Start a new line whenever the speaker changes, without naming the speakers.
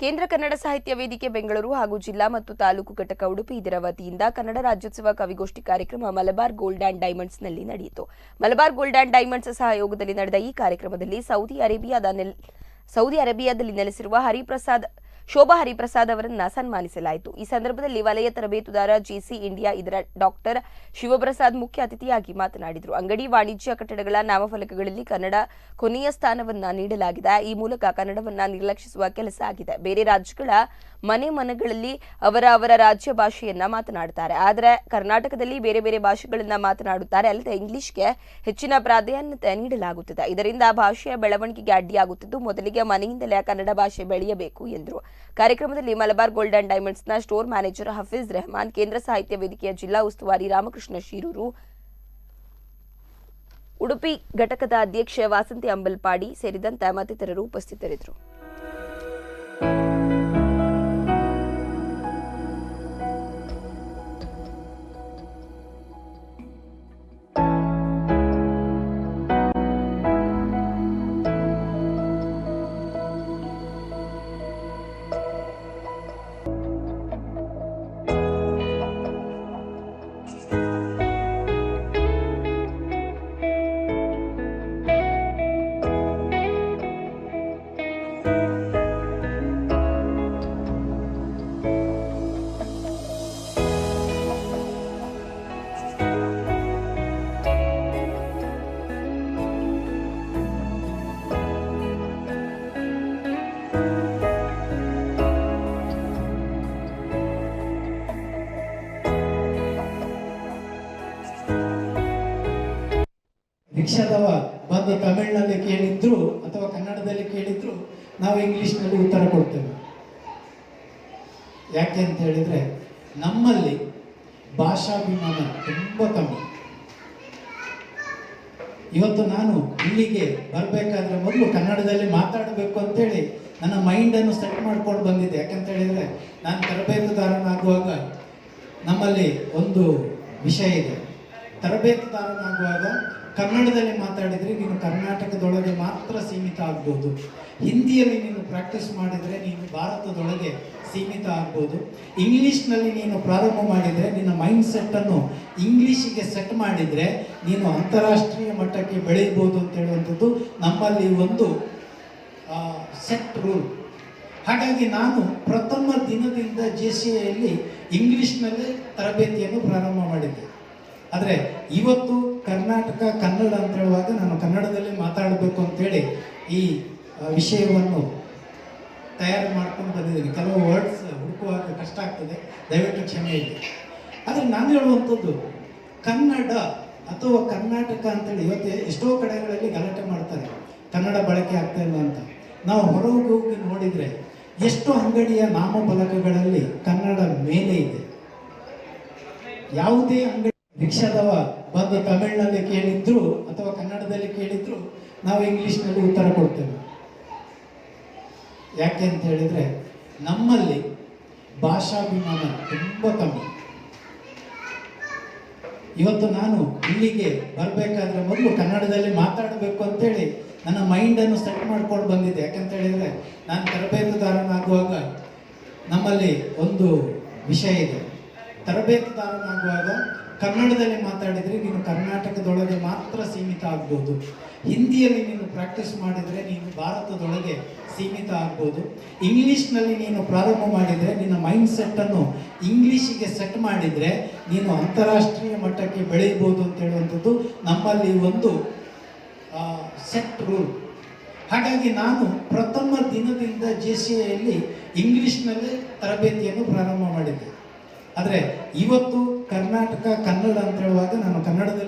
ಕೇಂದ್ರ ಕನ್ನಡ ಸಾಹಿತ್ಯ ವೇದಿಕೆ ಬೆಂಗಳೂರು ಹಾಗೂ ಜಿಲ್ಲಾ ಮತ್ತು ತಾಲೂಕು ಘಟಕ ಉಡುಪಿ ಇದರ ವತಿಯಿಂದ ಕನ್ನಡ ರಾಜ್ಯೋತ್ಸವ ಕವಿಗೋಷ್ಠಿ ಕಾರ್ಯಕ್ರಮ ಮಲಬಾರ್ ಗೋಲ್ಡ್ ಅಂಡ್ ಡೈಮಂಡ್ಸ್ನಲ್ಲಿ ನಡೆಯಿತು. ಮಲಬಾರ್ ಗೋಲ್ಡ್ ಅಂಡ್ ಡೈಮಂಡ್ಸ್ ಸಹಯೋಗದಲ್ಲಿ ನಡೆದ ಈ ಕಾರ್ಯಕ್ರಮದಲ್ಲಿ ಸೌದಿ ಅರೇಬಿಯಾದಲ್ಲಿ ನೆಲೆಸಿರುವ ಶೋಭಾ ಹರಿಪ್ರಸಾದ್ ಅವರನ್ನು ಸನ್ಮಾನಿಸಲಾಯಿತು. ಈ ಸಂದರ್ಭದಲ್ಲಿ ವಲಯ ತರಬೇತುದಾರ ಜಿಸಿ ಇಂಡಿಯಾ ಇದರ ಡಾಕ್ಟರ್ ಶಿವಪ್ರಸಾದ್ ಮುಖ್ಯ ಅತಿಥಿಯಾಗಿ ಮಾತನಾಡಿದರು. ಅಂಗಡಿ ವಾಣಿಜ್ಯ ಕಟ್ಟಡಗಳ ನಾಮಫಲಕಗಳಲ್ಲಿ ಕನ್ನಡ ಕೊನೆಯ ಸ್ಥಾನವನ್ನ ನೀಡಲಾಗಿದೆ. ಈ ಮೂಲಕ ಕನ್ನಡವನ್ನ ನಿರ್ಲಕ್ಷಿಸುವ ಕೆಲಸ ಆಗಿದೆ. ಬೇರೆ ರಾಜ್ಯಗಳ ಮನೆಗಳಲ್ಲಿ ಅವರ ರಾಜ್ಯ ಭಾಷೆಯನ್ನ ಮಾತನಾಡುತ್ತಾರೆ, ಆದರೆ ಕರ್ನಾಟಕದಲ್ಲಿ ಬೇರೆ ಬೇರೆ ಭಾಷೆಗಳನ್ನ ಮಾತನಾಡುತ್ತಾರೆ. ಅಲ್ಲದೆ ಇಂಗ್ಲಿಷ್ಗೆ ಹೆಚ್ಚಿನ ಪ್ರಾಧಾನ್ಯತೆ ನೀಡಲಾಗುತ್ತಿದೆ. ಇದರಿಂದ ಭಾಷೆಯ ಬೆಳವಣಿಗೆಗೆ ಅಡ್ಡಿಯಾಗುತ್ತಿದ್ದು, ಮೊದಲಿಗೆ ಮನೆಯಿಂದಲೇ ಕನ್ನಡ ಭಾಷೆ ಬೆಳೆಯಬೇಕು ಎಂದರು. ಕಾರ್ಯಕ್ರಮದಲ್ಲಿ ಮಲಬಾರ್ ಗೋಲ್ಡ್ ಅಂಡ್ ಡೈಮಂಡ್ಸ್ನ ಸ್ಟೋರ್ ಮ್ಯಾನೇಜರ್ ಹಫೀಜ್ ರೆಹಮಾನ್, ಕೇಂದ್ರ ಸಾಹಿತ್ಯ ವೇದಿಕೆಯ ಜಿಲ್ಲಾ ಉಸ್ತುವಾರಿ ರಾಮಕೃಷ್ಣ ಶೀರೂರು, ಉಡುಪಿ ಘಟಕದ ಅಧ್ಯಕ್ಷೆ ವಾಸಂತಿ ಅಂಬಲ್ಪಾಡಿ ಸೇರಿದಂತೆ ಮತ್ತಿತರರು ಉಪಸ್ಥಿತರಿದ್ದರು.
ರಿಕ್ಷಾದವ ಬಂದು ತಮಿಳಿನಲ್ಲಿ ಕೇಳಿದ್ರು ಅಥವಾ ಕನ್ನಡದಲ್ಲಿ ಕೇಳಿದ್ರು ನಾವು ಇಂಗ್ಲಿಷ್ನಲ್ಲಿ ಉತ್ತರ ಕೊಡ್ತೇವೆ. ಯಾಕೆ ಅಂತ ಹೇಳಿದ್ರೆ ನಮ್ಮಲ್ಲಿ ಭಾಷಾಭಿಮಾನ ತುಂಬ ಕಮ್ಮಿ. ಇವತ್ತು ನಾನು ಇಲ್ಲಿಗೆ ಬರಬೇಕಾದ್ರೆ ಮೊದಲು ಕನ್ನಡದಲ್ಲಿ ಮಾತಾಡಬೇಕು ಅಂತೇಳಿ ನನ್ನ ಮೈಂಡನ್ನು ಸೆಟ್ ಮಾಡ್ಕೊಂಡು ಬಂದಿದ್ದೆ. ಯಾಕಂತ ಹೇಳಿದ್ರೆ ನಾನು ತರಬೇತುದಾರನಾಗುವಾಗ ನಮ್ಮಲ್ಲಿ ಒಂದು ವಿಷಯ ಇದೆ. ತರಬೇತುದಾರನಾಗುವಾಗ ಕನ್ನಡದಲ್ಲಿ ಮಾತಾಡಿದರೆ ನೀನು ಕರ್ನಾಟಕದೊಳಗೆ ಮಾತ್ರ ಸೀಮಿತ ಆಗ್ಬೋದು, ಹಿಂದಿಯಲ್ಲಿ ನೀನು ಪ್ರಾಕ್ಟೀಸ್ ಮಾಡಿದರೆ ನೀನು ಭಾರತದೊಳಗೆ ಸೀಮಿತ ಆಗ್ಬೋದು, ಇಂಗ್ಲೀಷ್ನಲ್ಲಿ ನೀನು ಪ್ರಾರಂಭ ಮಾಡಿದರೆ ನಿನ್ನ ಮೈಂಡ್ ಸೆಟ್ಟನ್ನು ಇಂಗ್ಲೀಷಿಗೆ ಸೆಟ್ ಮಾಡಿದರೆ ನೀನು ಅಂತಾರಾಷ್ಟ್ರೀಯ ಮಟ್ಟಕ್ಕೆ ಬೆಳೆಯಬಹುದು ಅಂತ ಹೇಳುವಂಥದ್ದು ನಮ್ಮಲ್ಲಿ ಒಂದು ಸೆಟ್ ರೂಲ್. ಹಾಗಾಗಿ ನಾನು ಪ್ರಥಮ ದಿನದಿಂದ JCIಯಲ್ಲಿ ಇಂಗ್ಲೀಷ್ನಲ್ಲೇ ತರಬೇತಿಯನ್ನು ಪ್ರಾರಂಭ ಮಾಡಿದ್ದೆ. ಆದರೆ ಇವತ್ತು ಕರ್ನಾಟಕ ಕನ್ನಡ ಅಂತ ಹೇಳುವಾಗ ನಾನು ಕನ್ನಡದಲ್ಲಿ ಮಾತಾಡಬೇಕು ಅಂತೇಳಿ ಈ ವಿಷಯವನ್ನು ತಯಾರು ಮಾಡ್ಕೊಂಡು ಬಂದಿದ್ದೀನಿ. ಕೆಲವು ವರ್ಡ್ಸ್ ಹುಡುಕುವಾಗ ಕಷ್ಟ ಆಗ್ತದೆ, ದಯವಿಟ್ಟು ಕ್ಷಮೆ ಇದೆ. ಆದರೆ ನಾನು ಹೇಳುವಂಥದ್ದು ಕನ್ನಡ ಅಥವಾ ಕರ್ನಾಟಕ ಅಂತೇಳಿ ಇವತ್ತು ಎಷ್ಟೋ ಕಡೆಗಳಲ್ಲಿ ಗಲಾಟೆ ಮಾಡ್ತಾರೆ, ಕನ್ನಡ ಬಳಕೆ ಆಗ್ತಾ ಇಲ್ಲ ಅಂತ. ನಾವು ಹೊರಗೆ ಹೋಗಿ ನೋಡಿದರೆ ಎಷ್ಟೋ ಅಂಗಡಿಯ ನಾಮಫಲಕಗಳಲ್ಲಿ ಕನ್ನಡ ಮೇಲೆ ಇದೆ. ಯಾವುದೇ ಅಂಗಡಿ ರಿಕ್ಷಾದವ ಬಂದು ತಮಿಳಿನಲ್ಲಿ ಕೇಳಿದ್ರು ಅಥವಾ ಕನ್ನಡದಲ್ಲಿ ಕೇಳಿದ್ರು ನಾವು ಇಂಗ್ಲಿಷ್ನಲ್ಲಿ ಉತ್ತರ ಕೊಡ್ತೇವೆ. ಯಾಕೆ ಅಂತ ಹೇಳಿದ್ರೆ ನಮ್ಮಲ್ಲಿ ಭಾಷಾಭಿಮಾನ ತುಂಬ ಕಮ್ಮಿ. ಇವತ್ತು ನಾನು ಇಲ್ಲಿಗೆ ಬರಬೇಕಾದ್ರೆ ಮೊದಲು ಕನ್ನಡದಲ್ಲಿ ಮಾತಾಡಬೇಕು ಅಂತೇಳಿ ನನ್ನ ಮೈಂಡನ್ನು ಸೆಟ್ ಮಾಡ್ಕೊಂಡು ಬಂದಿದ್ದೆ. ಯಾಕಂತ ಹೇಳಿದ್ರೆ ನಾನು ತರಬೇತುದಾರನಾಗುವಾಗ ನಮ್ಮಲ್ಲಿ ಒಂದು ವಿಷಯ ಇದೆ. ತರಬೇತುದಾರನಾಗುವಾಗ ಕನ್ನಡದಲ್ಲಿ ಮಾತಾಡಿದರೆ ನೀನು ಕರ್ನಾಟಕದೊಳಗೆ ಮಾತ್ರ ಸೀಮಿತ ಆಗ್ಬೋದು, ಹಿಂದಿಯಲ್ಲಿ ನೀನು ಪ್ರಾಕ್ಟೀಸ್ ಮಾಡಿದರೆ ನೀನು ಭಾರತದೊಳಗೆ ಸೀಮಿತ ಆಗ್ಬೋದು, ಇಂಗ್ಲೀಷ್ನಲ್ಲಿ ನೀನು ಪ್ರಾರಂಭ ಮಾಡಿದರೆ ನಿನ್ನ ಮೈಂಡ್ ಸೆಟ್ಟನ್ನು ಇಂಗ್ಲೀಷಿಗೆ ಸೆಟ್ ಮಾಡಿದರೆ ನೀನು ಅಂತಾರಾಷ್ಟ್ರೀಯ ಮಟ್ಟಕ್ಕೆ ಬೆಳೆಯಬಹುದು ಅಂತ ಹೇಳುವಂಥದ್ದು ನಮ್ಮಲ್ಲಿ ಒಂದು ಸೆಟ್ ರೂಲ್. ಹಾಗಾಗಿ ನಾನು ಪ್ರಥಮ ದಿನದಿಂದ JCIಯಲ್ಲಿ ಇಂಗ್ಲೀಷ್ನಲ್ಲೇ ತರಬೇತಿಯನ್ನು ಪ್ರಾರಂಭ ಮಾಡಿದ್ದೆ. ಆದರೆ ಇವತ್ತು ಕರ್ನಾಟಕ ಕನ್ನಡ ಅಂತ ಹೇಳುವಾಗ ನಾನು ಕನ್ನಡದಲ್ಲಿ